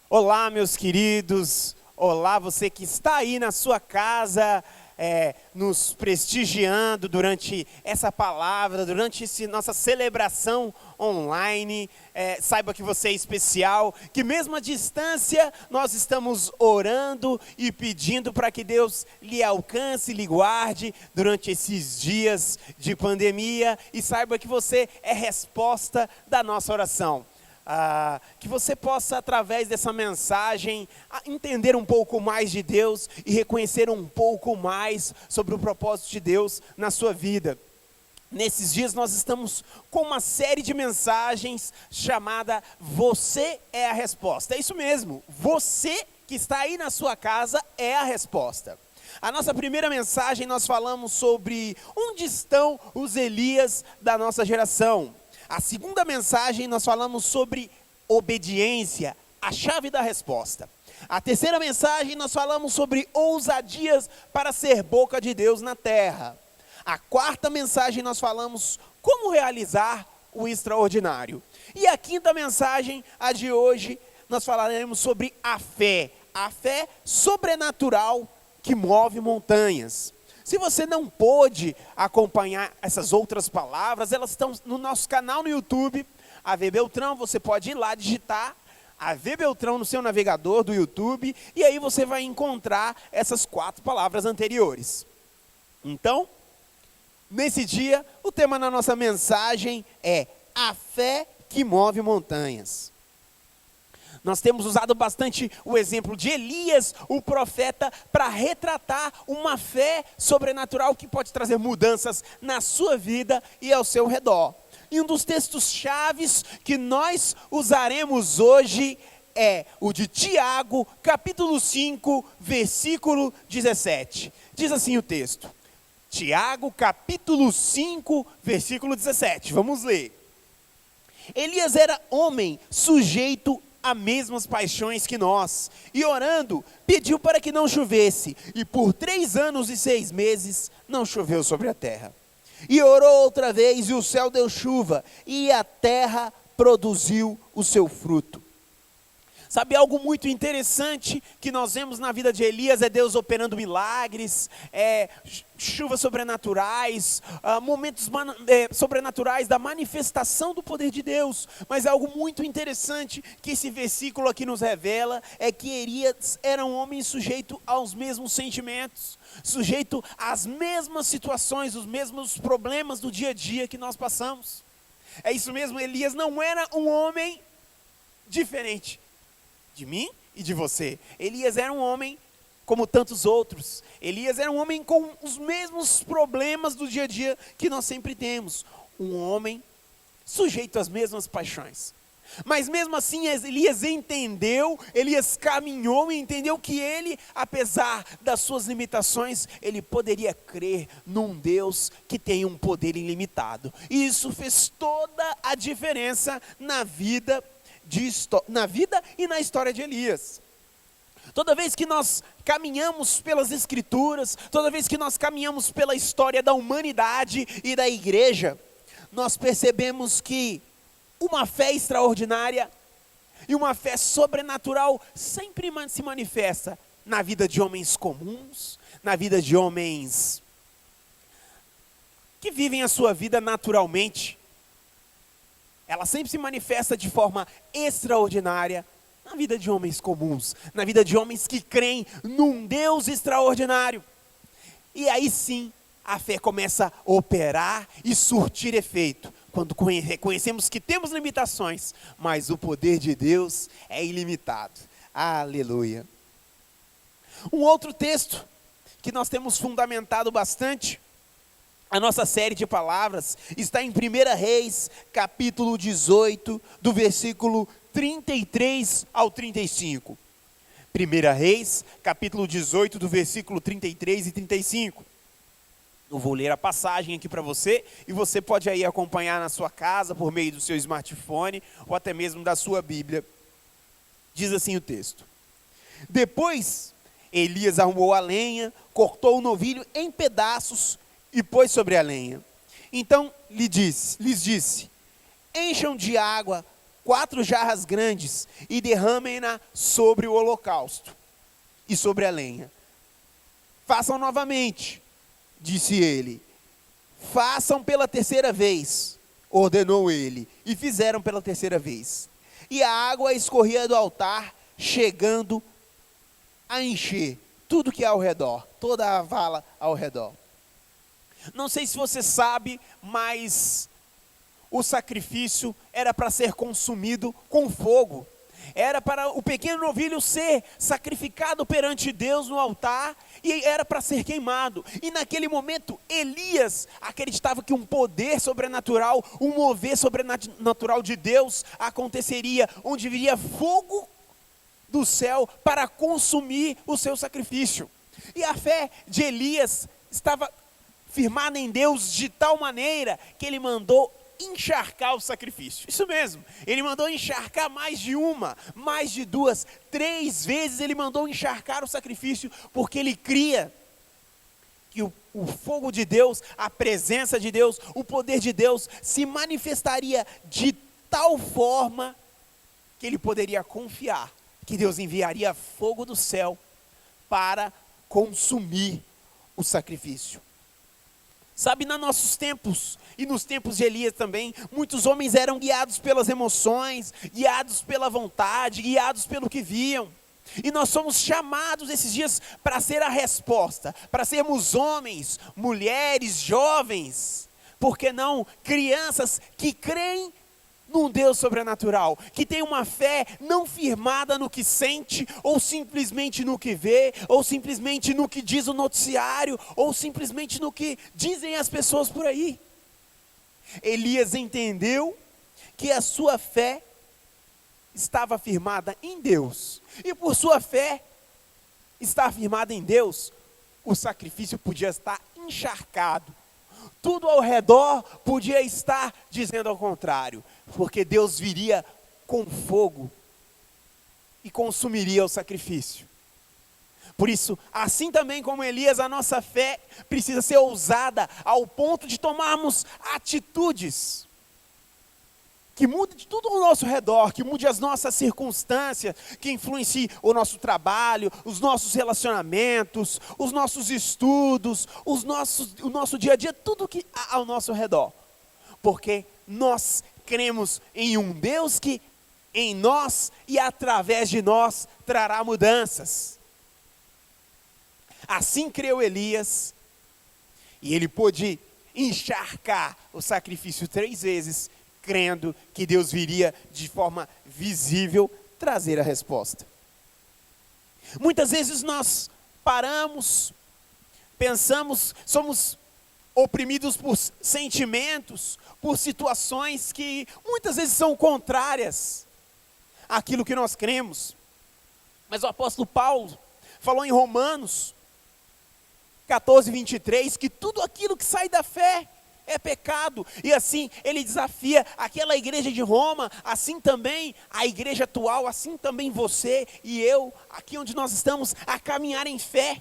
Olá, meus queridos. Olá, você que está aí na sua casa, nos prestigiando durante essa palavra, durante nossa celebração online. Saiba que você é especial, que mesmo à distância nós estamos orando e pedindo para que Deus lhe alcance, lhe guarde durante esses dias de pandemia. E saiba que você é resposta da nossa oração. Que você possa, através dessa mensagem, entender um pouco mais de Deus e reconhecer um pouco mais sobre o propósito de Deus na sua vida. Nesses dias nós estamos com uma série de mensagens chamada Você é a Resposta. É isso mesmo, você que está aí na sua casa é a resposta. A nossa primeira mensagem nós falamos sobre onde estão os Elias da nossa geração. A segunda mensagem nós falamos sobre obediência, a chave da resposta. A terceira mensagem nós falamos sobre ousadias para ser boca de Deus na terra. A quarta mensagem nós falamos como realizar o extraordinário. E a quinta mensagem, a de hoje, nós falaremos sobre a fé sobrenatural que move montanhas. Se você não pôde acompanhar essas outras palavras, elas estão no nosso canal no YouTube, AV Beltrão. Você pode ir lá digitar AV Beltrão no seu navegador do YouTube, e aí você vai encontrar essas 4 palavras anteriores. Então, nesse dia, o tema da nossa mensagem é a fé que move montanhas. Nós temos usado bastante o exemplo de Elias, o profeta, para retratar uma fé sobrenatural que pode trazer mudanças na sua vida e ao seu redor. E um dos textos chaves que nós usaremos hoje é o de Tiago, capítulo 5, versículo 17. Diz assim o texto. Tiago, capítulo 5, versículo 17. Vamos ler. Elias era homem sujeito as mesmas paixões que nós, e orando, pediu para que não chovesse, e por 3 anos e 6 meses, não choveu sobre a terra. E orou outra vez, e o céu deu chuva, e a terra produziu o seu fruto. Sabe, algo muito interessante que nós vemos na vida de Elias é Deus operando milagres, chuvas sobrenaturais, momentos sobrenaturais da manifestação do poder de Deus. Mas algo muito interessante que esse versículo aqui nos revela é que Elias era um homem sujeito aos mesmos sentimentos, sujeito às mesmas situações, os mesmos problemas do dia a dia que nós passamos. É isso mesmo, Elias não era um homem diferente de mim e de você. Elias era um homem como tantos outros. Elias era um homem com os mesmos problemas do dia a dia que nós sempre temos. Um homem sujeito às mesmas paixões. Mas mesmo assim, Elias entendeu, Elias caminhou e entendeu que ele, apesar das suas limitações, ele poderia crer num Deus que tem um poder ilimitado. E isso fez toda a diferença na vida e na história de Elias. Toda vez que nós caminhamos pelas Escrituras, toda vez que nós caminhamos pela história da humanidade e da igreja, nós percebemos que uma fé extraordinária e uma fé sobrenatural sempre se manifesta na vida de homens comuns, na vida de homens que vivem a sua vida naturalmente. Ela sempre se manifesta de forma extraordinária na vida de homens comuns, na vida de homens que creem num Deus extraordinário. E aí sim, a fé começa a operar e surtir efeito, quando reconhecemos que temos limitações, mas o poder de Deus é ilimitado. Aleluia. Um outro texto que nós temos fundamentado bastante a nossa série de palavras está em 1 Reis, capítulo 18, do versículo 33 ao 35. 1 Reis, capítulo 18, do versículo 33 e 35. Eu vou ler a passagem aqui para você, e você pode aí acompanhar na sua casa, por meio do seu smartphone, ou até mesmo da sua Bíblia. Diz assim o texto. Depois, Elias arrumou a lenha, cortou o novilho em pedaços, e pôs sobre a lenha. Então lhes disse, encham de água 4 jarras grandes e derramem-na sobre o holocausto e sobre a lenha. Façam novamente, disse ele. Façam pela terceira vez, ordenou ele, e fizeram pela terceira vez. E a água escorria do altar, chegando a encher tudo que há ao redor, toda a vala ao redor. Não sei se você sabe, mas o sacrifício era para ser consumido com fogo. Era para o pequeno novilho ser sacrificado perante Deus no altar e era para ser queimado. E naquele momento, Elias acreditava que um poder sobrenatural, um mover sobrenatural de Deus aconteceria, onde viria fogo do céu para consumir o seu sacrifício. E a fé de Elias estava firmada em Deus de tal maneira que ele mandou encharcar o sacrifício. Isso mesmo, ele mandou encharcar mais de uma, mais de duas, 3 vezes ele mandou encharcar o sacrifício, porque ele cria que o fogo de Deus, a presença de Deus, o poder de Deus se manifestaria de tal forma que ele poderia confiar que Deus enviaria fogo do céu para consumir o sacrifício. Sabe, nos nossos tempos, e nos tempos de Elias também, muitos homens eram guiados pelas emoções, guiados pela vontade, guiados pelo que viam. E nós somos chamados esses dias para ser a resposta, para sermos homens, mulheres, jovens, por que não crianças que creem num Deus sobrenatural, que tem uma fé não firmada no que sente, ou simplesmente no que vê, ou simplesmente no que diz o noticiário, ou simplesmente no que dizem as pessoas por aí. Elias entendeu que a sua fé estava firmada em Deus, e por sua fé estar firmada em Deus, o sacrifício podia estar encharcado, tudo ao redor podia estar dizendo ao contrário, porque Deus viria com fogo e consumiria o sacrifício. Por isso, assim também como Elias, a nossa fé precisa ser ousada ao ponto de tomarmos atitudes que mude tudo ao nosso redor, que mude as nossas circunstâncias, que influencie o nosso trabalho, os nossos relacionamentos, os nossos estudos, o nosso dia a dia, tudo que há ao nosso redor. Porque nós cremos em um Deus que em nós e através de nós trará mudanças. Assim creu Elias, e ele pôde encharcar o sacrifício 3 vezes, crendo que Deus viria de forma visível trazer a resposta. Muitas vezes nós paramos, pensamos, somos oprimidos por sentimentos, por situações que muitas vezes são contrárias àquilo que nós cremos. Mas o apóstolo Paulo falou em Romanos 14:23, que tudo aquilo que sai da fé é pecado, e assim ele desafia aquela igreja de Roma, assim também a igreja atual, assim também você e eu, aqui onde nós estamos, a caminhar em fé,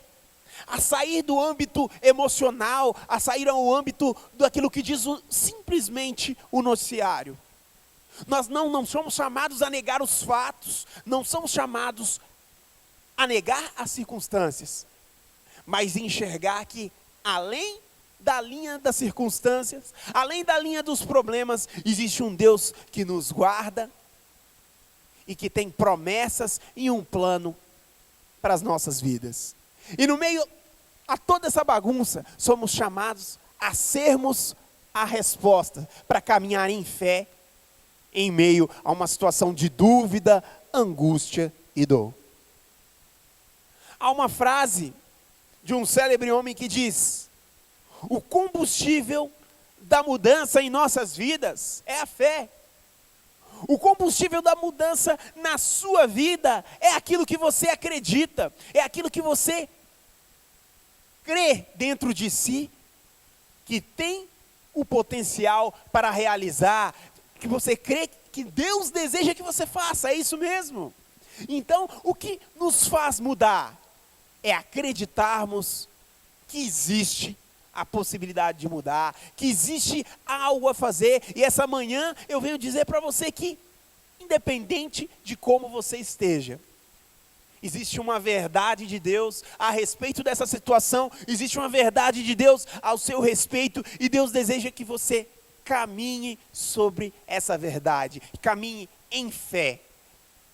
a sair do âmbito emocional, a sair ao âmbito daquilo que diz simplesmente o noticiário. Nós não somos chamados a negar os fatos, não somos chamados a negar as circunstâncias, mas enxergar que além da linha das circunstâncias, além da linha dos problemas, existe um Deus que nos guarda e que tem promessas e um plano para as nossas vidas. E no meio a toda essa bagunça, somos chamados a sermos a resposta, para caminhar em fé, em meio a uma situação de dúvida, angústia e dor. Há uma frase de um célebre homem que diz: o combustível da mudança em nossas vidas é a fé. O combustível da mudança na sua vida é aquilo que você acredita, é aquilo que você crê dentro de si, que tem o potencial para realizar, que você crê que Deus deseja que você faça, é isso mesmo. Então, o que nos faz mudar é acreditarmos que existe a possibilidade de mudar, que existe algo a fazer. E essa manhã eu venho dizer para você que, independente de como você esteja. Existe uma verdade de Deus a respeito dessa situação, existe uma verdade de Deus ao seu respeito, e Deus deseja que você caminhe sobre essa verdade, caminhe em fé.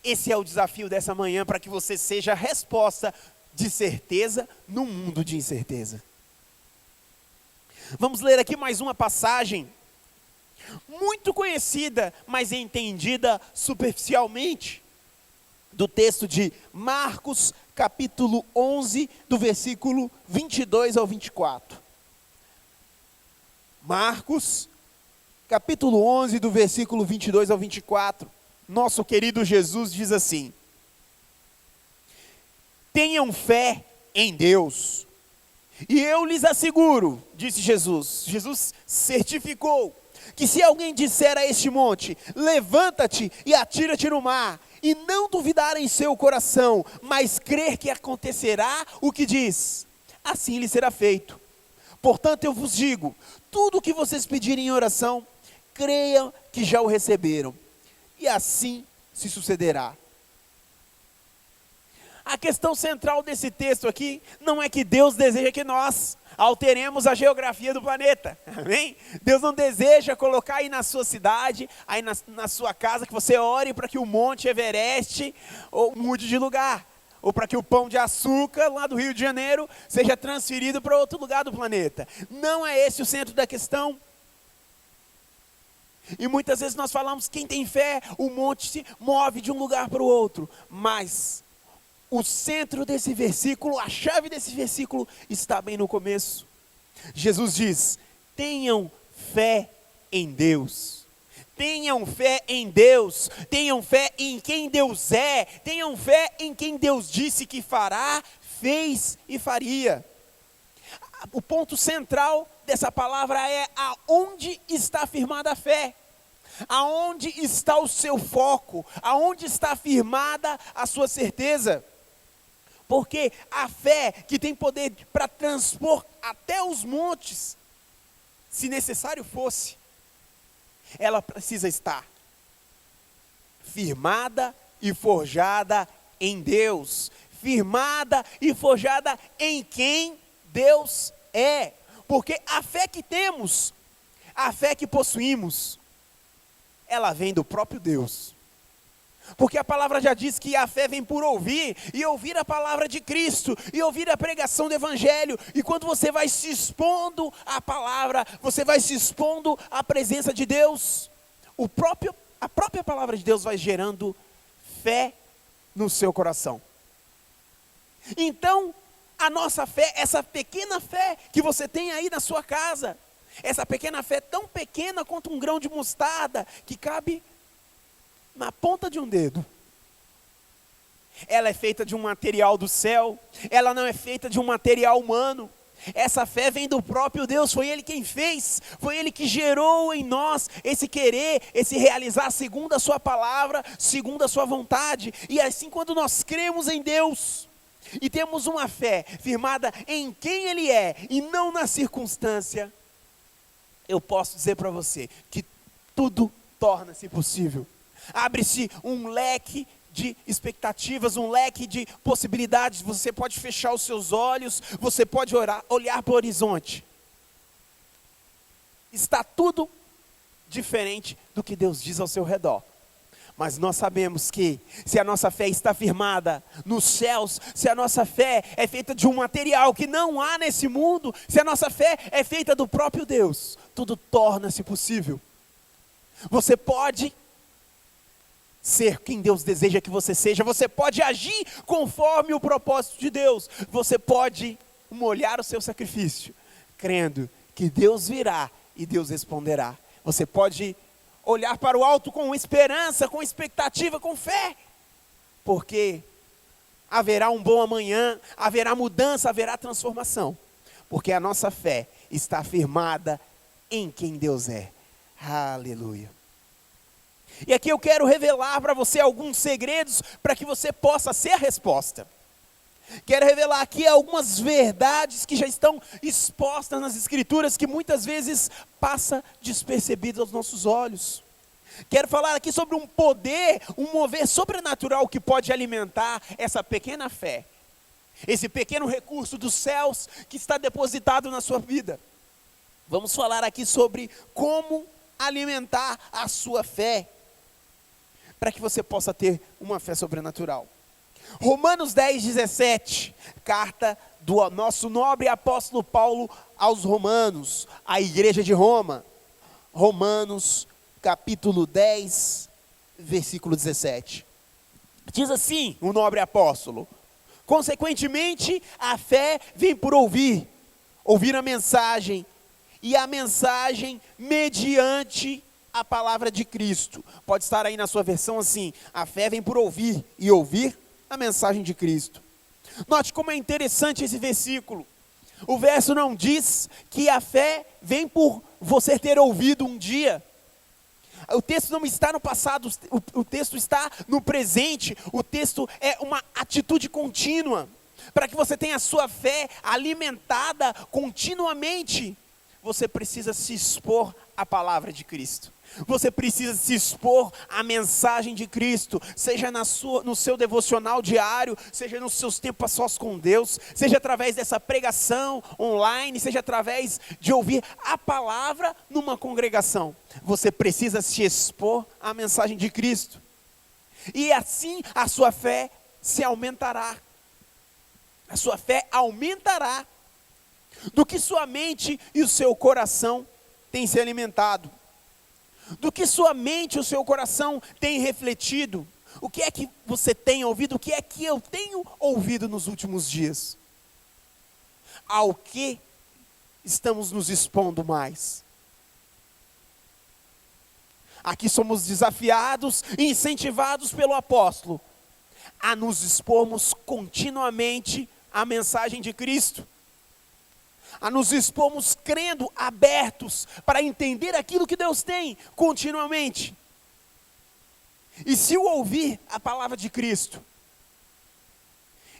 Esse é o desafio dessa manhã, para que você seja a resposta de certeza no mundo de incerteza. Vamos ler aqui mais uma passagem, muito conhecida, mas entendida superficialmente, do texto de Marcos, capítulo 11, do versículo 22 ao 24. Marcos, capítulo 11, do versículo 22 ao 24. Nosso querido Jesus diz assim: tenham fé em Deus, e eu lhes asseguro, disse Jesus, Jesus certificou, que se alguém disser a este monte, levanta-te e atira-te no mar, e não duvidar em seu coração, mas crer que acontecerá o que diz, assim lhe será feito. Portanto eu vos digo, tudo o que vocês pedirem em oração, creiam que já o receberam, e assim se sucederá. A questão central desse texto aqui, não é que Deus deseja que nós alteremos a geografia do planeta, amém? Deus não deseja colocar aí na sua cidade, aí na sua casa, que você ore para que o Monte Everest ou mude de lugar, ou para que o Pão de Açúcar lá do Rio de Janeiro seja transferido para outro lugar do planeta. Não é esse o centro da questão. E muitas vezes nós falamos, quem tem fé, o monte se move de um lugar para o outro, mas o centro desse versículo, a chave desse versículo está bem no começo. Jesus diz, tenham fé em Deus. Tenham fé em Deus, tenham fé em quem Deus é, tenham fé em quem Deus disse que fará, fez e faria. O ponto central dessa palavra é aonde está firmada a fé. Aonde está o seu foco, aonde está firmada a sua certeza. Porque a fé que tem poder para transpor até os montes, se necessário fosse, ela precisa estar firmada e forjada em Deus, firmada e forjada em quem Deus é. Porque a fé que temos, a fé que possuímos, ela vem do próprio Deus. Porque a palavra já diz que a fé vem por ouvir, e ouvir a palavra de Cristo, e ouvir a pregação do Evangelho. E quando você vai se expondo à palavra, você vai se expondo à presença de Deus, a própria palavra de Deus vai gerando fé no seu coração. Então, a nossa fé, essa pequena fé que você tem aí na sua casa, essa pequena fé tão pequena quanto um grão de mostarda, que cabe na ponta de um dedo. Ela é feita de um material do céu, ela não é feita de um material humano. Essa fé vem do próprio Deus, foi Ele quem fez, foi Ele que gerou em nós esse querer, esse realizar segundo a sua palavra, segundo a sua vontade. E assim, quando nós cremos em Deus, e temos uma fé firmada em quem Ele é, e não na circunstância, eu posso dizer para você, que tudo torna-se possível. Abre-se um leque de expectativas, um leque de possibilidades. Você pode fechar os seus olhos, você pode olhar para o horizonte. Está tudo diferente do que Deus diz ao seu redor. Mas nós sabemos que, se a nossa fé está firmada nos céus, se a nossa fé é feita de um material que não há nesse mundo, se a nossa fé é feita do próprio Deus, tudo torna-se possível. Você pode ser quem Deus deseja que você seja, você pode agir conforme o propósito de Deus, você pode molhar o seu sacrifício, crendo que Deus virá e Deus responderá. Você pode olhar para o alto com esperança, com expectativa, com fé, porque haverá um bom amanhã, haverá mudança, haverá transformação, porque a nossa fé está firmada em quem Deus é. Aleluia. E aqui eu quero revelar para você alguns segredos para que você possa ser a resposta. Quero revelar aqui algumas verdades que já estão expostas nas Escrituras, que muitas vezes passa despercebidas aos nossos olhos. Quero falar aqui sobre um poder, um mover sobrenatural que pode alimentar essa pequena fé. Esse pequeno recurso dos céus que está depositado na sua vida. Vamos falar aqui sobre como alimentar a sua fé, para que você possa ter uma fé sobrenatural. Romanos 10:17, carta do nosso nobre apóstolo Paulo aos Romanos, à igreja de Roma. Romanos capítulo 10, versículo 17. Diz assim o nobre apóstolo: consequentemente, a fé vem por ouvir a mensagem, e a mensagem mediante a palavra de Cristo. Pode estar aí na sua versão assim: a fé vem por ouvir, e ouvir a mensagem de Cristo. Note como é interessante esse versículo. O verso não diz que a fé vem por você ter ouvido um dia. O texto não está no passado, o texto está no presente. O texto é uma atitude contínua. Para que você tenha a sua fé alimentada continuamente, você precisa se expor à palavra de Cristo. Você precisa se expor à mensagem de Cristo, seja no seu devocional diário, seja nos seus tempos a sós com Deus, seja através dessa pregação online, seja através de ouvir a palavra numa congregação. Você precisa se expor à mensagem de Cristo. E assim a sua fé se aumentará. A sua fé aumentará do que sua mente e o seu coração têm se alimentado. Do que sua mente e o seu coração têm refletido. O que é que você tem ouvido? O que é que eu tenho ouvido nos últimos dias? Ao que estamos nos expondo mais? Aqui somos desafiados e incentivados pelo apóstolo a nos expormos continuamente à mensagem de Cristo. A nos expomos crendo, abertos para entender aquilo que Deus tem continuamente. E se o ouvir a palavra de Cristo,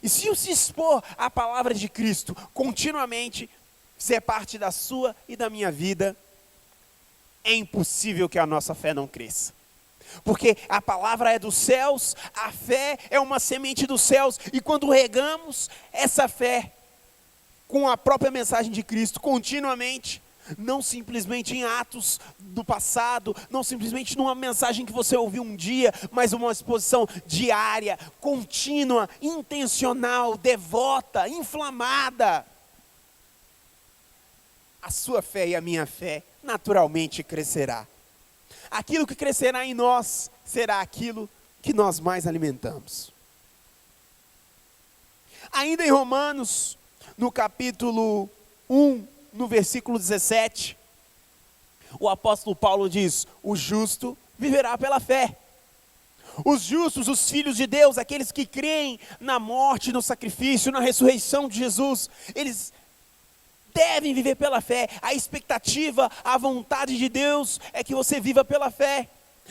e se o se expor à palavra de Cristo continuamente, fizer parte da sua e da minha vida, é impossível que a nossa fé não cresça. Porque a palavra é dos céus, a fé é uma semente dos céus, e quando regamos essa fé com a própria mensagem de Cristo, continuamente, não simplesmente em atos do passado, não simplesmente numa mensagem que você ouviu um dia, mas uma exposição diária, contínua, intencional, devota, inflamada, a sua fé e a minha fé naturalmente crescerá. Aquilo que crescerá em nós será aquilo que nós mais alimentamos. Ainda em Romanos, no capítulo 1, no versículo 17, o apóstolo Paulo diz: o justo viverá pela fé. Os justos, os filhos de Deus, aqueles que creem na morte, no sacrifício, na ressurreição de Jesus, eles devem viver pela fé. A expectativa, a vontade de Deus é que você viva pela fé.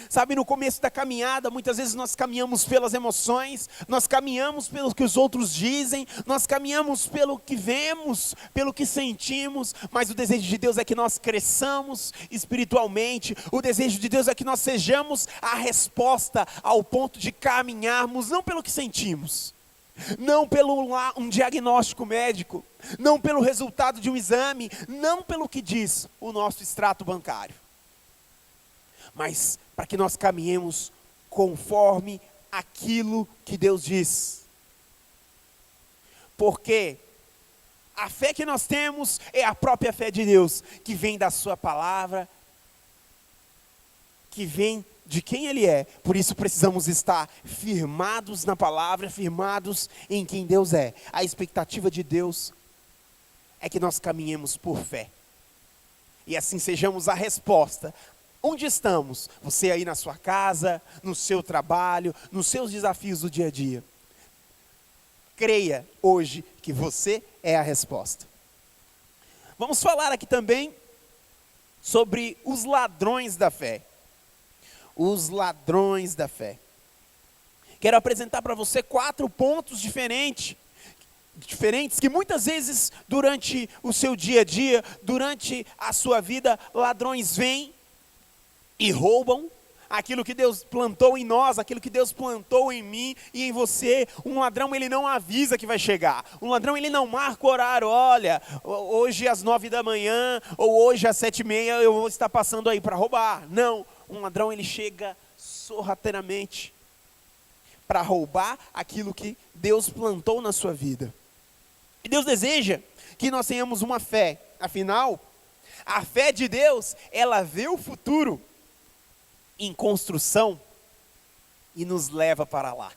Sabe, no começo da caminhada, muitas vezes nós caminhamos pelas emoções, nós caminhamos pelo que os outros dizem, nós caminhamos pelo que vemos, pelo que sentimos, mas o desejo de Deus é que nós cresçamos espiritualmente, o desejo de Deus é que nós sejamos a resposta ao ponto de caminharmos, não pelo que sentimos, não pelo um diagnóstico médico, não pelo resultado de um exame, não pelo que diz o nosso extrato bancário, mas para que nós caminhemos conforme aquilo que Deus diz. Porque a fé que nós temos é a própria fé de Deus, que vem da sua palavra, que vem de quem Ele é. Por isso precisamos estar firmados na palavra, firmados em quem Deus é. A expectativa de Deus é que nós caminhemos por fé. E assim sejamos a resposta. Onde estamos? Você aí na sua casa, no seu trabalho, nos seus desafios do dia a dia. Creia hoje que você é a resposta. Vamos falar aqui também sobre os ladrões da fé. Os ladrões da fé. Quero apresentar para você 4 pontos diferentes que muitas vezes durante o seu dia a dia, durante a sua vida, ladrões vêm e roubam aquilo que Deus plantou em nós, aquilo que Deus plantou em mim e em você. Um ladrão, ele não avisa que vai chegar. Um ladrão, ele não marca o horário. Olha, hoje às 9 da manhã, ou hoje às 7h30, eu vou estar passando aí para roubar. Não, um ladrão, ele chega sorrateiramente para roubar aquilo que Deus plantou na sua vida. E Deus deseja que nós tenhamos uma fé. Afinal, a fé de Deus, ela vê o futuro em construção e nos leva para lá.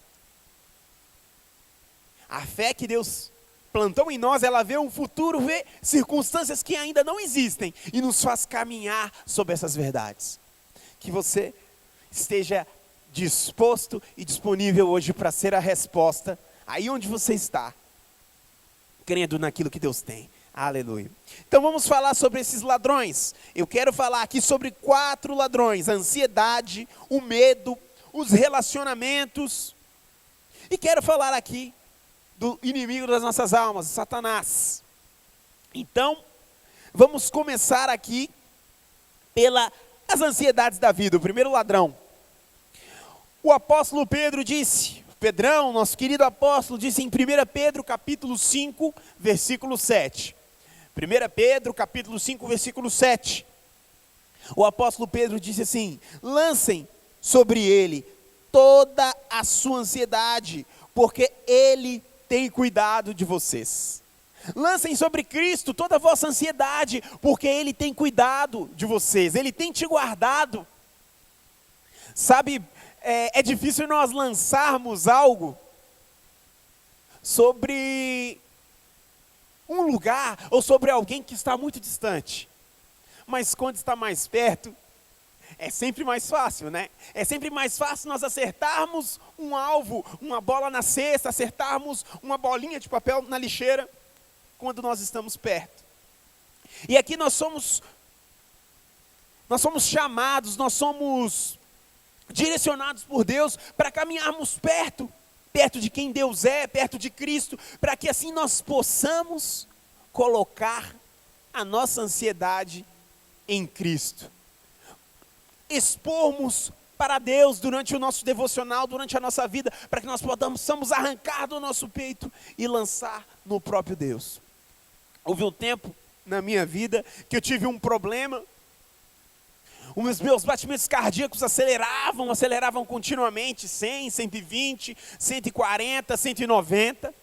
A fé que Deus plantou em nós, ela vê um futuro, vê circunstâncias que ainda não existem e nos faz caminhar sobre essas verdades. Que você esteja disposto e disponível hoje para ser a resposta aí onde você está, crendo naquilo que Deus tem. Aleluia. Então vamos falar sobre esses ladrões. Eu quero falar aqui sobre 4 ladrões: a ansiedade, o medo, os relacionamentos. E quero falar aqui do inimigo das nossas almas, Satanás. Então, vamos começar aqui pelas ansiedades da vida. O primeiro ladrão. O apóstolo Pedro disse, Pedrão, nosso querido apóstolo, disse em 1 Pedro capítulo 5, versículo 7. 1 Pedro capítulo 5, versículo 7. O apóstolo Pedro disse assim: lancem sobre ele toda a sua ansiedade, porque ele tem cuidado de vocês. Lancem sobre Cristo toda a vossa ansiedade, porque ele tem cuidado de vocês, ele tem te guardado. Sabe, é difícil nós lançarmos algo sobre um lugar ou sobre alguém que está muito distante. Mas quando está mais perto, é sempre mais fácil, né? É sempre mais fácil nós acertarmos um alvo, uma bola na cesta, acertarmos uma bolinha de papel na lixeira, quando nós estamos perto. E aqui nós somos chamados, nós somos direcionados por Deus para caminharmos perto de quem Deus é, perto de Cristo, para que assim nós possamos colocar a nossa ansiedade em Cristo. Expormos para Deus durante o nosso devocional, durante a nossa vida, para que nós possamos arrancar do nosso peito e lançar no próprio Deus. Houve um tempo na minha vida que eu tive um problema. Os meus batimentos cardíacos aceleravam continuamente, 100, 120, 140, 190.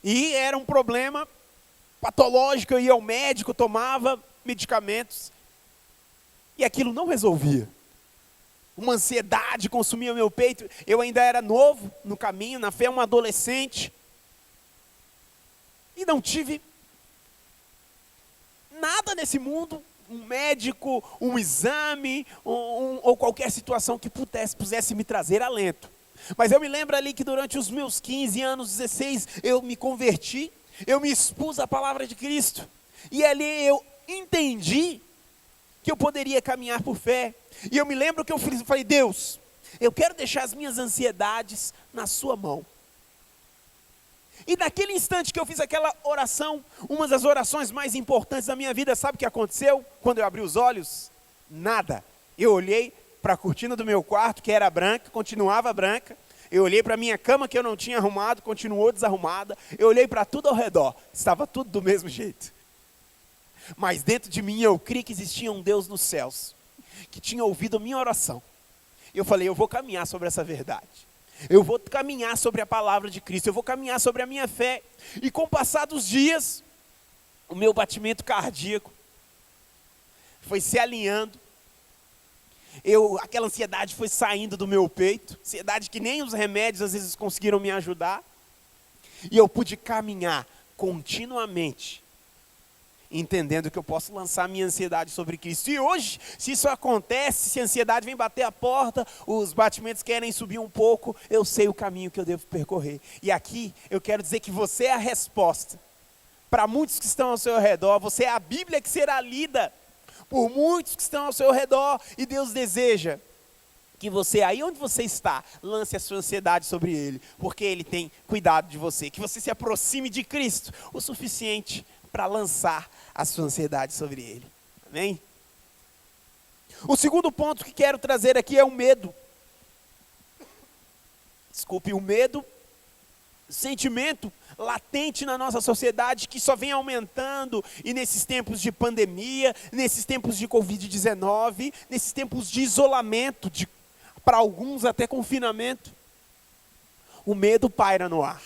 E era um problema patológico, eu ia ao médico, tomava medicamentos, e aquilo não resolvia. Uma ansiedade consumia meu peito, eu ainda era novo no caminho, na fé, um adolescente, e não tive nada nesse mundo, um médico, um exame, ou qualquer situação que pudesse me trazer alento. Mas eu me lembro ali que durante os meus 15 anos, 16, eu me converti, eu me expus à palavra de Cristo. E ali eu entendi que eu poderia caminhar por fé. E eu me lembro que eu falei: Deus, eu quero deixar as minhas ansiedades na sua mão. E naquele instante que eu fiz aquela oração, uma das orações mais importantes da minha vida, sabe o que aconteceu? Quando eu abri os olhos, nada. Eu olhei para a cortina do meu quarto, que era branca, continuava branca. Eu olhei para a minha cama, que eu não tinha arrumado, continuou desarrumada. Eu olhei para tudo ao redor, estava tudo do mesmo jeito. Mas dentro de mim eu criei que existia um Deus nos céus, que tinha ouvido a minha oração. Eu falei: eu vou caminhar sobre essa verdade. Eu vou caminhar sobre a palavra de Cristo, eu vou caminhar sobre a minha fé. E com o passar dos dias, o meu batimento cardíaco foi se alinhando. Aquela ansiedade foi saindo do meu peito, ansiedade que nem os remédios às vezes conseguiram me ajudar. E eu pude caminhar continuamente, entendendo que eu posso lançar minha ansiedade sobre Cristo. E hoje, se isso acontece, se a ansiedade vem bater a porta, os batimentos querem subir um pouco, eu sei o caminho que eu devo percorrer. E aqui eu quero dizer que você é a resposta para muitos que estão ao seu redor. Você é a Bíblia que será lida por muitos que estão ao seu redor. E Deus deseja que você, aí onde você está, lance a sua ansiedade sobre Ele, porque Ele tem cuidado de você. Que você se aproxime de Cristo o suficiente para lançar a sua ansiedade sobre Ele. Amém? O segundo ponto que quero trazer aqui é o medo. Desculpe, o medo, sentimento latente na nossa sociedade que só vem aumentando, e nesses tempos de pandemia, nesses tempos de Covid-19, nesses tempos de isolamento, para alguns até confinamento, o medo paira no ar.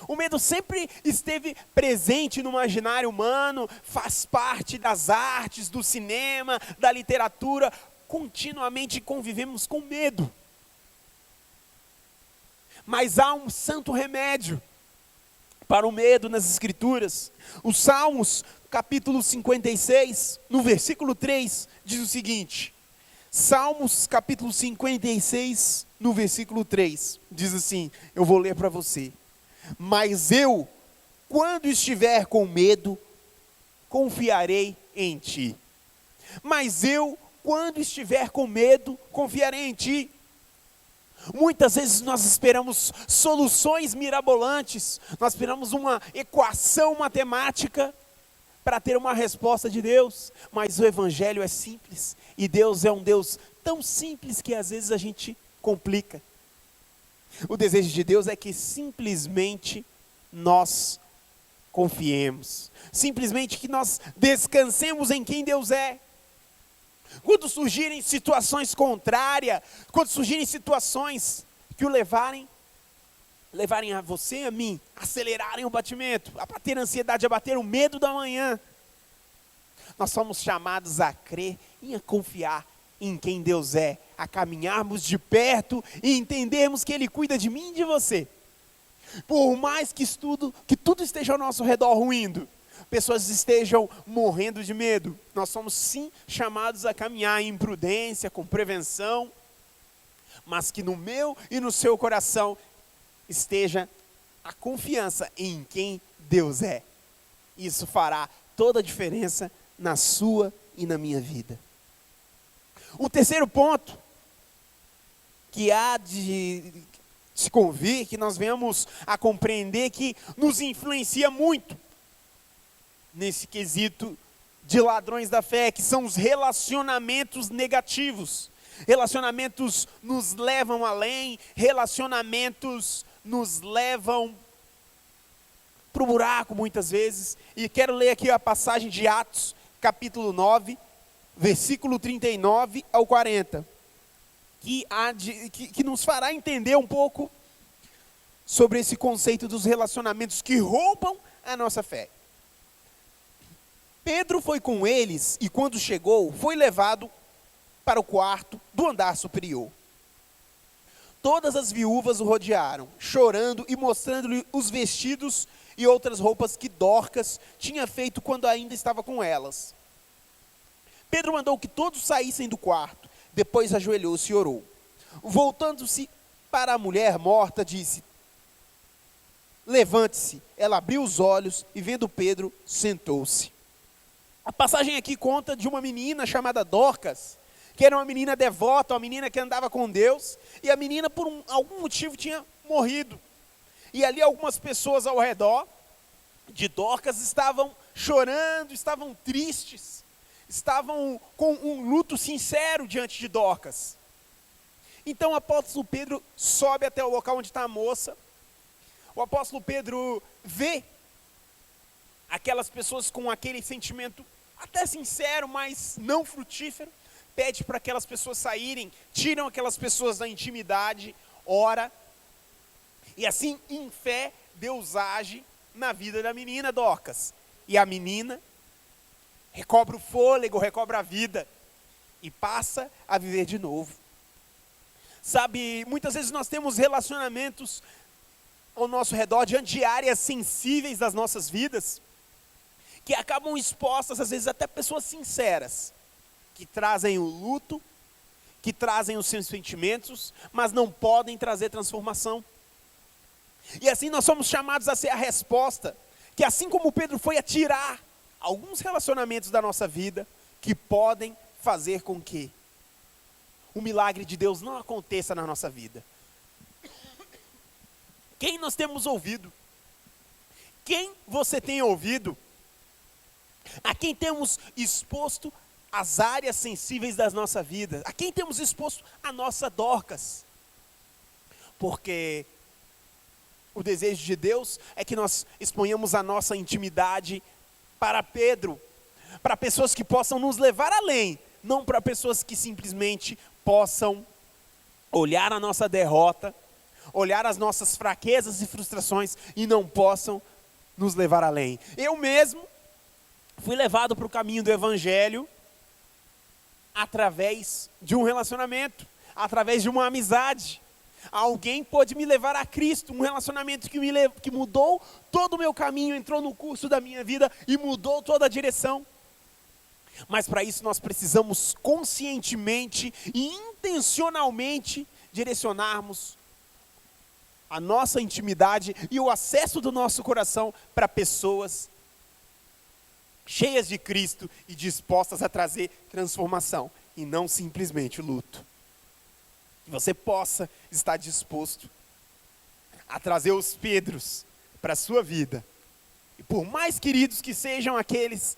O medo sempre esteve presente no imaginário humano, faz parte das artes, do cinema, da literatura, continuamente convivemos com medo. Mas há um santo remédio para o medo nas Escrituras. Os Salmos, capítulo 56, no versículo 3, diz o seguinte. Salmos, capítulo 56, no versículo 3, diz assim, eu vou ler para você. Mas eu, quando estiver com medo, confiarei em ti. Mas eu, quando estiver com medo, confiarei em ti. Muitas vezes nós esperamos soluções mirabolantes, nós esperamos uma equação matemática para ter uma resposta de Deus, mas o Evangelho é simples, e Deus é um Deus tão simples que às vezes a gente complica. O desejo de Deus é que simplesmente nós confiemos, simplesmente que nós descansemos em quem Deus é. Quando surgirem situações contrárias, quando surgirem situações que o levarem a você e a mim, acelerarem o batimento, a bater a ansiedade, a bater o medo da manhã, nós somos chamados a crer e a confiar em quem Deus é, a caminharmos de perto e entendermos que Ele cuida de mim e de você. Por mais que tudo esteja ao nosso redor ruindo, pessoas estejam morrendo de medo, nós somos sim chamados a caminhar em prudência, com prevenção, mas que no meu e no seu coração esteja a confiança em quem Deus é. Isso fará toda a diferença na sua e na minha vida. O terceiro ponto que há de se convir, que nós venhamos a compreender, que nos influencia muito nesse quesito de ladrões da fé, que são os relacionamentos negativos. Relacionamentos nos levam além, relacionamentos nos levam para o buraco muitas vezes. E quero ler aqui a passagem de Atos, capítulo 9, versículo 39 ao 40, que nos fará entender um pouco sobre esse conceito dos relacionamentos que roubam a nossa fé. Pedro foi com eles e quando chegou, foi levado para o quarto do andar superior. Todas as viúvas o rodearam, chorando e mostrando-lhe os vestidos e outras roupas que Dorcas tinha feito quando ainda estava com elas. Pedro mandou que todos saíssem do quarto, depois ajoelhou-se e orou. Voltando-se para a mulher morta, disse: levante-se. Ela abriu os olhos e vendo Pedro, sentou-se. A passagem aqui conta de uma menina chamada Dorcas, que era uma menina devota, uma menina que andava com Deus, e a menina por algum motivo tinha morrido. E ali algumas pessoas ao redor de Dorcas estavam chorando, estavam tristes, estavam com um luto sincero diante de Dorcas. Então o apóstolo Pedro sobe até o local onde está a moça. O apóstolo Pedro vê aquelas pessoas com aquele sentimento até sincero, mas não frutífero, pede para aquelas pessoas saírem, tiram aquelas pessoas da intimidade, ora, e assim, em fé, Deus age na vida da menina Dorcas. E a menina recobra o fôlego, recobra a vida, e passa a viver de novo. Sabe, muitas vezes nós temos relacionamentos ao nosso redor, diante de áreas sensíveis das nossas vidas, que acabam expostas, às vezes até pessoas sinceras, que trazem o luto, que trazem os seus sentimentos, mas não podem trazer transformação. E assim nós somos chamados a ser a resposta, que assim como Pedro foi a tirar alguns relacionamentos da nossa vida, que podem fazer com que o milagre de Deus não aconteça na nossa vida. Quem nós temos ouvido? Quem você tem ouvido? A quem temos exposto as áreas sensíveis da nossa vida. A quem temos exposto? A nossa Dorcas. Porque o desejo de Deus é que nós exponhamos a nossa intimidade para Pedro, para pessoas que possam nos levar além, não para pessoas que simplesmente possam olhar a nossa derrota, olhar as nossas fraquezas e frustrações e não possam nos levar além. Eu mesmo fui levado para o caminho do Evangelho através de um relacionamento, através de uma amizade. Alguém pôde me levar a Cristo, um relacionamento que mudou todo o meu caminho, entrou no curso da minha vida e mudou toda a direção. Mas para isso nós precisamos conscientemente e intencionalmente direcionarmos a nossa intimidade e o acesso do nosso coração para pessoas cheias de Cristo e dispostas a trazer transformação e não simplesmente luto. Que você possa estar disposto a trazer os Pedros para a sua vida. E por mais queridos que sejam aqueles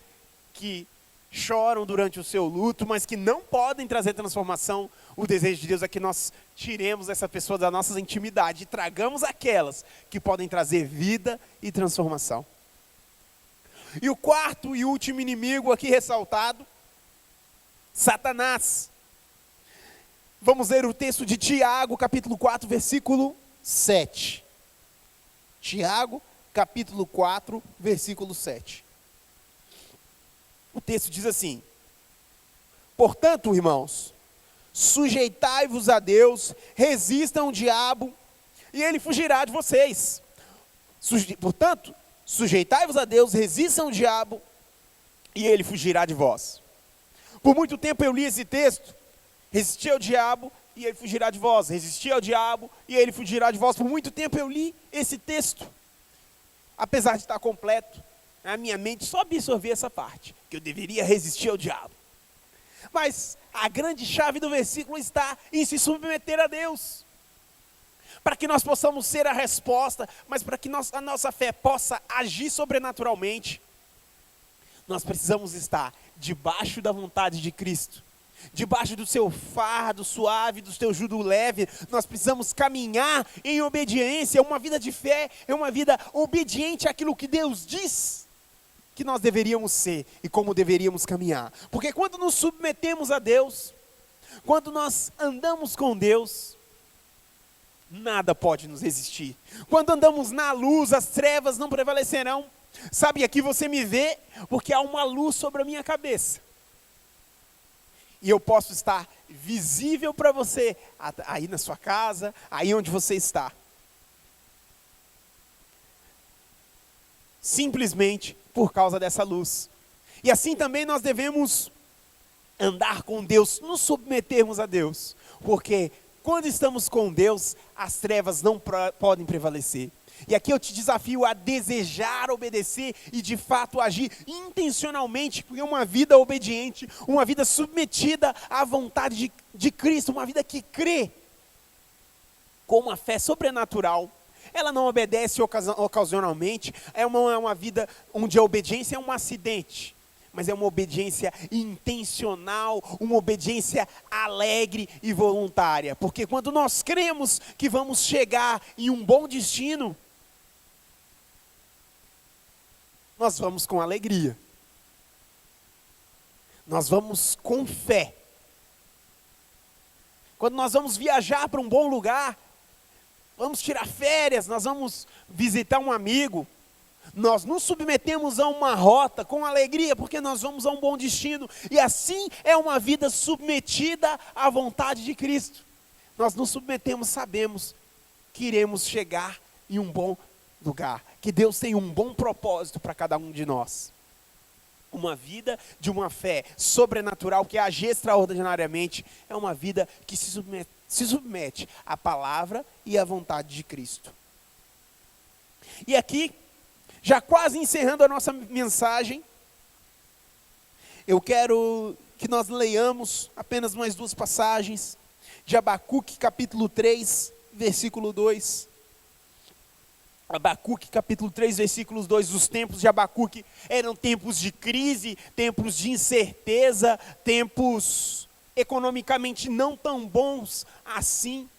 que choram durante o seu luto, mas que não podem trazer transformação, o desejo de Deus é que nós tiremos essa pessoa da nossa intimidade e tragamos aquelas que podem trazer vida e transformação. E o quarto e último inimigo aqui ressaltado, Satanás. Vamos ler o texto de Tiago, capítulo 4, versículo 7. Tiago, capítulo 4, versículo 7. O texto diz assim: portanto, irmãos, sujeitai-vos a Deus, resistam ao diabo, e ele fugirá de vocês. Portanto, sujeitai-vos a Deus, resistam ao diabo, e ele fugirá de vós. Por muito tempo eu li esse texto, resistir ao diabo, e ele fugirá de vós. Resistir ao diabo, e ele fugirá de vós. Por muito tempo eu li esse texto, apesar de estar completo, a minha mente só absorvia essa parte, que eu deveria resistir ao diabo. Mas a grande chave do versículo está em se submeter a Deus. Para que nós possamos ser a resposta, mas para que a nossa fé possa agir sobrenaturalmente, nós precisamos estar debaixo da vontade de Cristo. Debaixo do seu fardo suave, do seu jugo leve, nós precisamos caminhar em obediência. Uma vida de fé é uma vida obediente àquilo que Deus diz que nós deveríamos ser e como deveríamos caminhar. Porque quando nos submetemos a Deus, quando nós andamos com Deus, nada pode nos resistir. Quando andamos na luz, as trevas não prevalecerão. Sabe, aqui você me vê porque há uma luz sobre a minha cabeça. E eu posso estar visível para você, aí na sua casa, aí onde você está. Simplesmente por causa dessa luz. E assim também nós devemos andar com Deus, nos submetermos a Deus. Porque quando estamos com Deus, as trevas não podem prevalecer. E aqui eu te desafio a desejar obedecer e de fato agir intencionalmente, porque uma vida obediente, uma vida submetida à vontade de Cristo, uma vida que crê com uma fé sobrenatural. Ela não obedece ocasionalmente, é uma vida onde a obediência é um acidente, mas é uma obediência intencional, uma obediência alegre e voluntária. Porque quando nós cremos que vamos chegar em um bom destino, nós vamos com alegria. Nós vamos com fé. Quando nós vamos viajar para um bom lugar, vamos tirar férias, nós vamos visitar um amigo, nós nos submetemos a uma rota com alegria, porque nós vamos a um bom destino. E assim é uma vida submetida à vontade de Cristo. Nós nos submetemos, sabemos que iremos chegar em um bom lugar, que Deus tem um bom propósito para cada um de nós. Uma vida de uma fé sobrenatural que age extraordinariamente é uma vida que se submete à palavra e à vontade de Cristo. E aqui, já quase encerrando a nossa mensagem, eu quero que nós leiamos apenas mais duas passagens de Abacuque, capítulo 3, versículo 2. Abacuque capítulo 3, versículos 2, os tempos de Abacuque eram tempos de crise, tempos de incerteza, tempos economicamente não tão bons assim,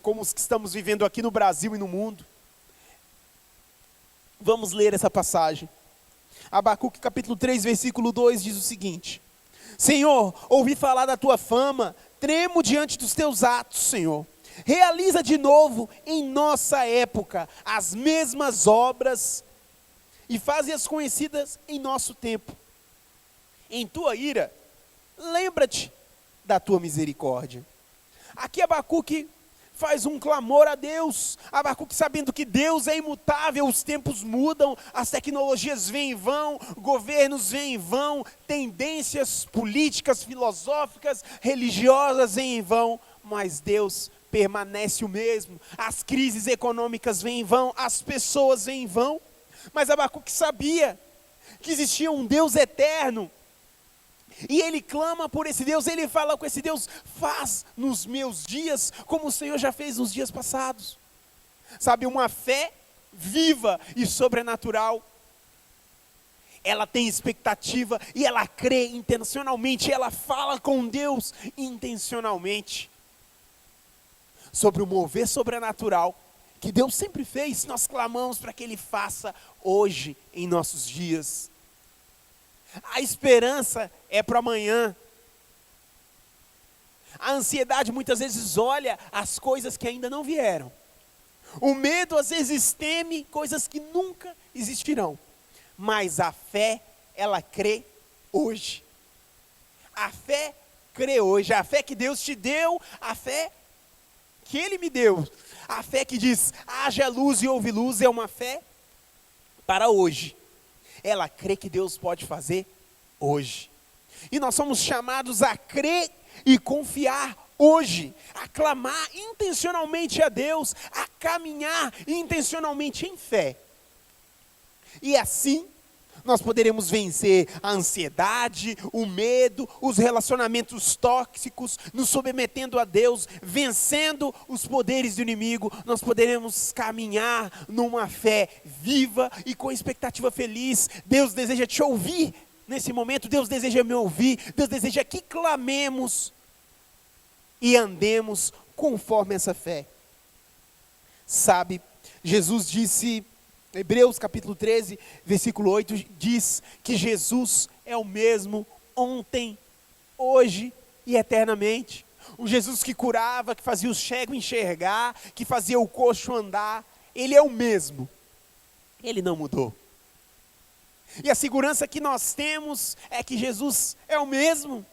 como os que estamos vivendo aqui no Brasil e no mundo. Vamos ler essa passagem. Abacuque capítulo 3, versículo 2 diz o seguinte: Senhor, ouvi falar da tua fama, tremo diante dos teus atos, Senhor. Realiza de novo em nossa época as mesmas obras e faze-as conhecidas em nosso tempo. Em tua ira, lembra-te da tua misericórdia. Aqui Abacuque faz um clamor a Deus. Abacuque sabendo que Deus é imutável, os tempos mudam, as tecnologias vêm e vão, governos vêm e vão, tendências políticas, filosóficas, religiosas vêm e vão, mas Deus permanece o mesmo. As crises econômicas vêm e vão, as pessoas vêm e vão, mas Abacuque sabia que existia um Deus eterno, e ele clama por esse Deus, ele fala com esse Deus: faz nos meus dias como o Senhor já fez nos dias passados. Sabe, uma fé viva e sobrenatural, ela tem expectativa e ela crê intencionalmente, ela fala com Deus intencionalmente sobre o mover sobrenatural que Deus sempre fez. Nós clamamos para que Ele faça hoje em nossos dias. A esperança é para amanhã. A ansiedade muitas vezes olha as coisas que ainda não vieram. O medo às vezes teme coisas que nunca existirão. Mas a fé, ela crê hoje. A fé crê hoje. A fé que Deus te deu, a fé que Ele me deu. A fé que diz: haja luz e houve luz, é uma fé para hoje. Ela crê que Deus pode fazer hoje. E nós somos chamados a crer e confiar hoje, a clamar intencionalmente a Deus, a caminhar intencionalmente em fé. E assim nós poderemos vencer a ansiedade, o medo, os relacionamentos tóxicos, nos submetendo a Deus, vencendo os poderes do inimigo. Nós poderemos caminhar numa fé viva e com expectativa feliz. Deus deseja te ouvir nesse momento, Deus deseja me ouvir, Deus deseja que clamemos e andemos conforme essa fé. Sabe, Jesus disse, Hebreus capítulo 13, versículo 8, diz que Jesus é o mesmo ontem, hoje e eternamente. O Jesus que curava, que fazia o cego enxergar, que fazia o coxo andar, Ele é o mesmo. Ele não mudou. E a segurança que nós temos é que Jesus é o mesmo.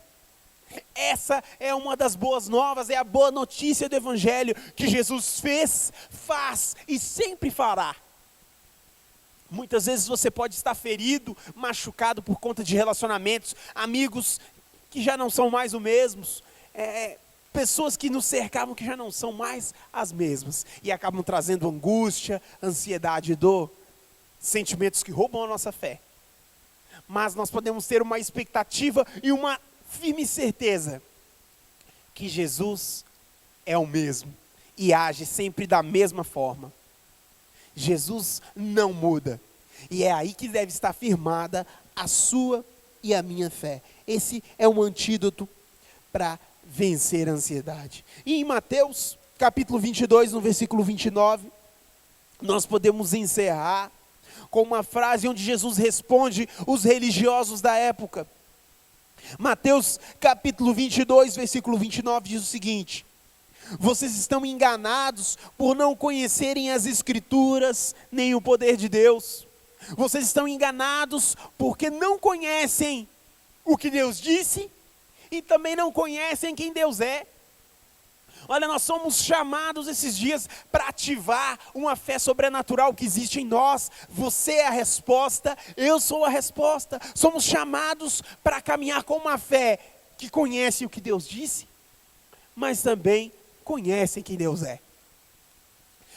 Essa é uma das boas novas, é a boa notícia do Evangelho, que Jesus fez, faz e sempre fará. Muitas vezes você pode estar ferido, machucado por conta de relacionamentos, amigos que já não são mais os mesmos, pessoas que nos cercavam que já não são mais as mesmas, e acabam trazendo angústia, ansiedade e dor, sentimentos que roubam a nossa fé. Mas nós podemos ter uma expectativa e uma firme certeza que Jesus é o mesmo e age sempre da mesma forma. Jesus não muda, e é aí que deve estar firmada a sua e a minha fé. Esse é um antídoto para vencer a ansiedade. E em Mateus capítulo 22, no versículo 29, nós podemos encerrar com uma frase onde Jesus responde os religiosos da época. Mateus capítulo 22, versículo 29 diz o seguinte: vocês estão enganados por não conhecerem as Escrituras, nem o poder de Deus. Vocês estão enganados porque não conhecem o que Deus disse e também não conhecem quem Deus é. Olha, nós somos chamados esses dias para ativar uma fé sobrenatural que existe em nós. Você é a resposta, eu sou a resposta. Somos chamados para caminhar com uma fé que conhece o que Deus disse, mas também conhecem quem Deus é.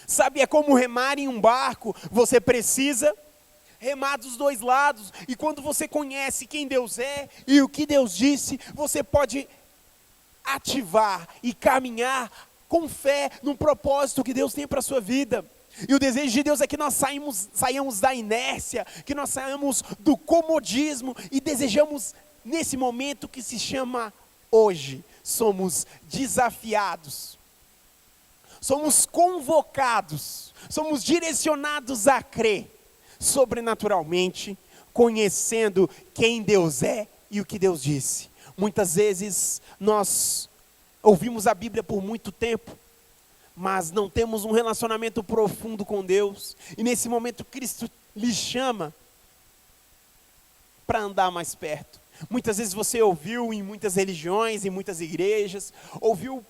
Sabe, é como remar em um barco. Você precisa remar dos dois lados, e quando você conhece quem Deus é e o que Deus disse, você pode ativar e caminhar com fé no propósito que Deus tem para a sua vida. E o desejo de Deus é que nós saiamos da inércia, que nós saiamos do comodismo e desejamos nesse momento que se chama hoje. Somos desafiados, somos convocados, somos direcionados a crer sobrenaturalmente, conhecendo quem Deus é e o que Deus disse. Muitas vezes nós ouvimos a Bíblia por muito tempo, mas não temos um relacionamento profundo com Deus. E nesse momento Cristo lhe chama para andar mais perto. Muitas vezes você ouviu em muitas religiões, em muitas igrejas, ouviu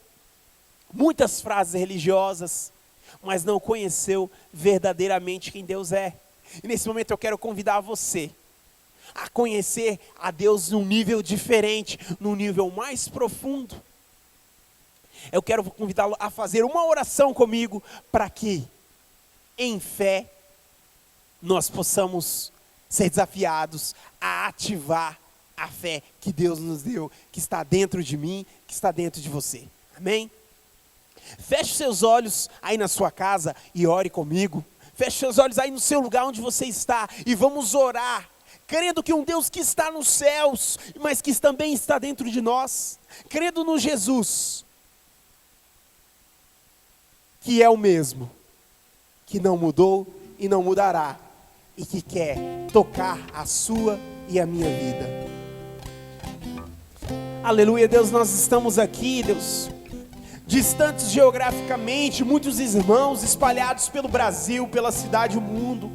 muitas frases religiosas, mas não conheceu verdadeiramente quem Deus é. E nesse momento eu quero convidar você a conhecer a Deus num nível diferente, num nível mais profundo. Eu quero convidá-lo a fazer uma oração comigo para que, em fé, nós possamos ser desafiados a ativar a fé que Deus nos deu, que está dentro de mim, que está dentro de você. Amém? Feche seus olhos aí na sua casa e ore comigo. Feche seus olhos aí no seu lugar onde você está e vamos orar, crendo que um Deus que está nos céus, mas que também está dentro de nós, crendo no Jesus, que é o mesmo, que não mudou e não mudará, e que quer tocar a sua e a minha vida. Aleluia, Deus, nós estamos aqui, Deus, distantes geograficamente, muitos irmãos espalhados pelo Brasil, pela cidade, o mundo.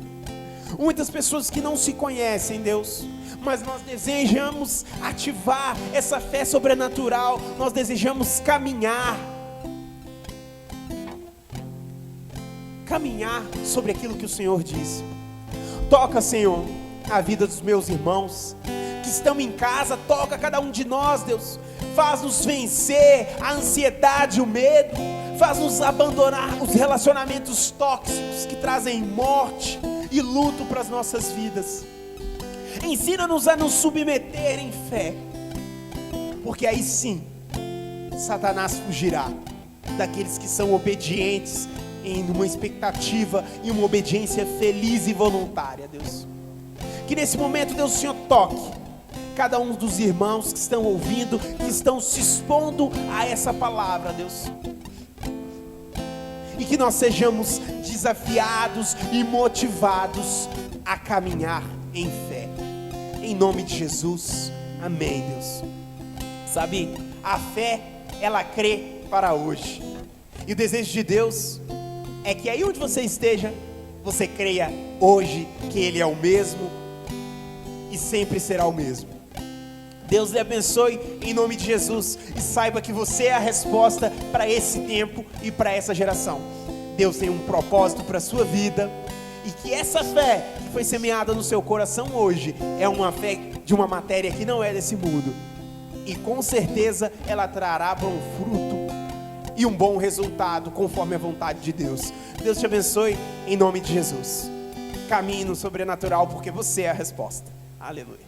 Muitas pessoas que não se conhecem, Deus, mas nós desejamos ativar essa fé sobrenatural, nós desejamos caminhar sobre aquilo que o Senhor disse. Toca, Senhor, a vida dos meus irmãos que estão em casa, toca cada um de nós, Deus. Faz-nos vencer a ansiedade, o medo. Faz-nos abandonar os relacionamentos tóxicos que trazem morte e luto para as nossas vidas. Ensina-nos a nos submeter em fé, porque aí sim, Satanás fugirá daqueles que são obedientes em uma expectativa e uma obediência feliz e voluntária, Deus. Que nesse momento, Deus, o Senhor toque cada um dos irmãos que estão ouvindo, que estão se expondo a essa palavra, Deus. E que nós sejamos desafiados e motivados a caminhar em fé. Em nome de Jesus, amém, Deus. Sabe, a fé, ela crê para hoje. E o desejo de Deus é que aí onde você esteja, você creia hoje que Ele é o mesmo e sempre será o mesmo. Deus lhe abençoe em nome de Jesus e saiba que você é a resposta para esse tempo e para essa geração. Deus tem um propósito para a sua vida e que essa fé que foi semeada no seu coração hoje é uma fé de uma matéria que não é desse mundo e com certeza ela trará bom fruto e um bom resultado conforme a vontade de Deus. Deus te abençoe em nome de Jesus. Caminhe no sobrenatural porque você é a resposta. Aleluia.